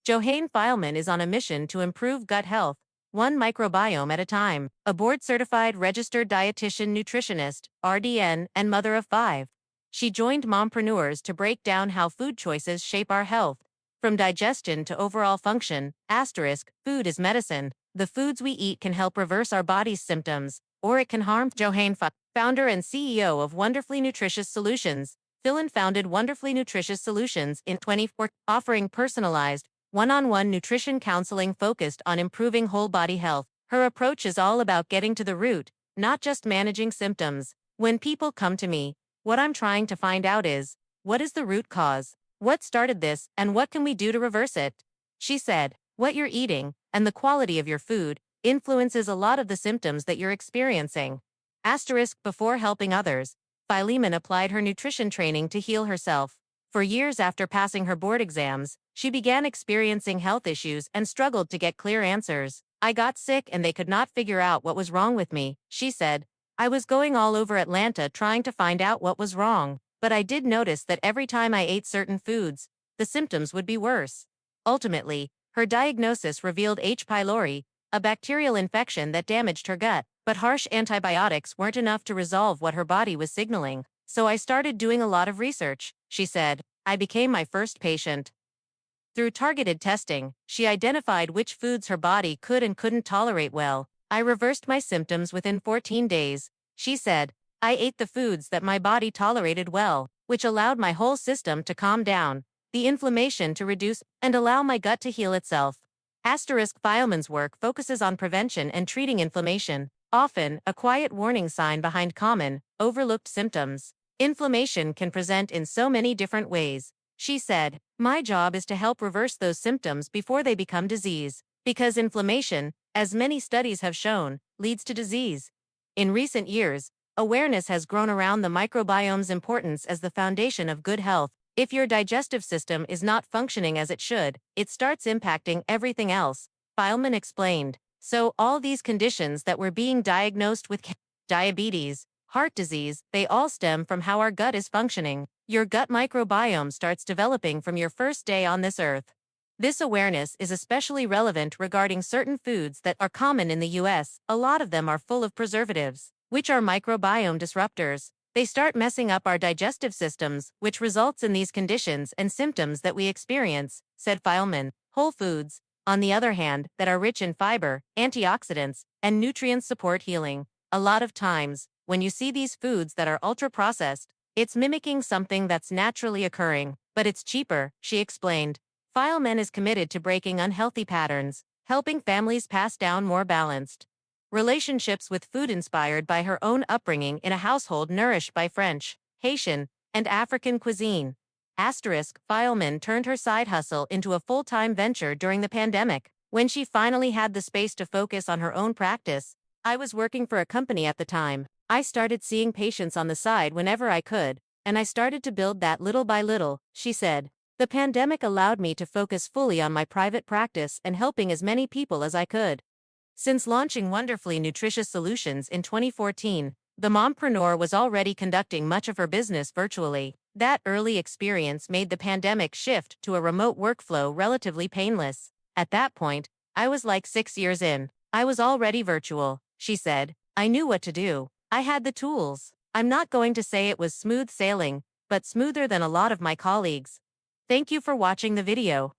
Johane Filemon is on a mission to improve gut health, one microbiome at a time. A board-certified registered dietitian nutritionist, RDN, and mother of 5. She joined mompreneurs to break down how food choices shape our health, from digestion to overall function. Food is medicine. The foods we eat can help reverse our body's symptoms, or it can harm. Johane Filemon, founder and CEO of Wonderfully Nutritious Solutions, Filemon founded Wonderfully Nutritious Solutions in 2014, offering personalized, one-on-one nutrition counseling focused on improving whole body health. Her approach is all about getting to the root, not just managing symptoms. When people come to me, what I'm trying to find out is, what is the root cause? What started this, and what can we do to reverse it? She said, what you're eating, and the quality of your food, influences a lot of the symptoms that you're experiencing. Before helping others, Filemon applied her nutrition training to heal herself. For years after passing her board exams, she began experiencing health issues and struggled to get clear answers. I got sick and they could not figure out what was wrong with me, she said. I was going all over Atlanta trying to find out what was wrong, but I did notice that every time I ate certain foods, the symptoms would be worse. Ultimately, her diagnosis revealed H. pylori, a bacterial infection that damaged her gut, but harsh antibiotics weren't enough to resolve what her body was signaling. So I started doing a lot of research, she said. I became my first patient. Through targeted testing, she identified which foods her body could and couldn't tolerate well. I reversed my symptoms within 14 days, she said. I ate the foods that my body tolerated well, which allowed my whole system to calm down, the inflammation to reduce, and allow my gut to heal itself. Filemon's work focuses on prevention and treating inflammation, often a quiet warning sign behind common, overlooked symptoms. Inflammation can present in so many different ways, she said. My job is to help reverse those symptoms before they become disease, because inflammation, as many studies have shown, leads to disease. In recent years, awareness has grown around the microbiome's importance as the foundation of good health. If your digestive system is not functioning as it should, it starts impacting everything else, Filemon explained. So all these conditions that we're being diagnosed with, diabetes, heart disease, they all stem from how our gut is functioning. Your gut microbiome starts developing from your first day on this earth. This awareness is especially relevant regarding certain foods that are common in the US. A lot of them are full of preservatives, which are microbiome disruptors. They start messing up our digestive systems, which results in these conditions and symptoms that we experience, said Filemon. Whole foods, on the other hand, that are rich in fiber, antioxidants, and nutrients support healing. A lot of times, when you see these foods that are ultra-processed, it's mimicking something that's naturally occurring, but it's cheaper, she explained. Filemon is committed to breaking unhealthy patterns, helping families pass down more balanced relationships with food inspired by her own upbringing in a household nourished by French, Haitian, and African cuisine. Filemon turned her side hustle into a full-time venture during the pandemic. When she finally had the space to focus on her own practice, I was working for a company at the time. I started seeing patients on the side whenever I could, and I started to build that little by little, she said. The pandemic allowed me to focus fully on my private practice and helping as many people as I could. Since launching Wonderfully Nutritious Solutions in 2014, the mompreneur was already conducting much of her business virtually. That early experience made the pandemic shift to a remote workflow relatively painless. At that point, I was like 6 years in. I was already virtual, she said. I knew what to do. I had the tools. I'm not going to say it was smooth sailing, but smoother than a lot of my colleagues. Thank you for watching the video.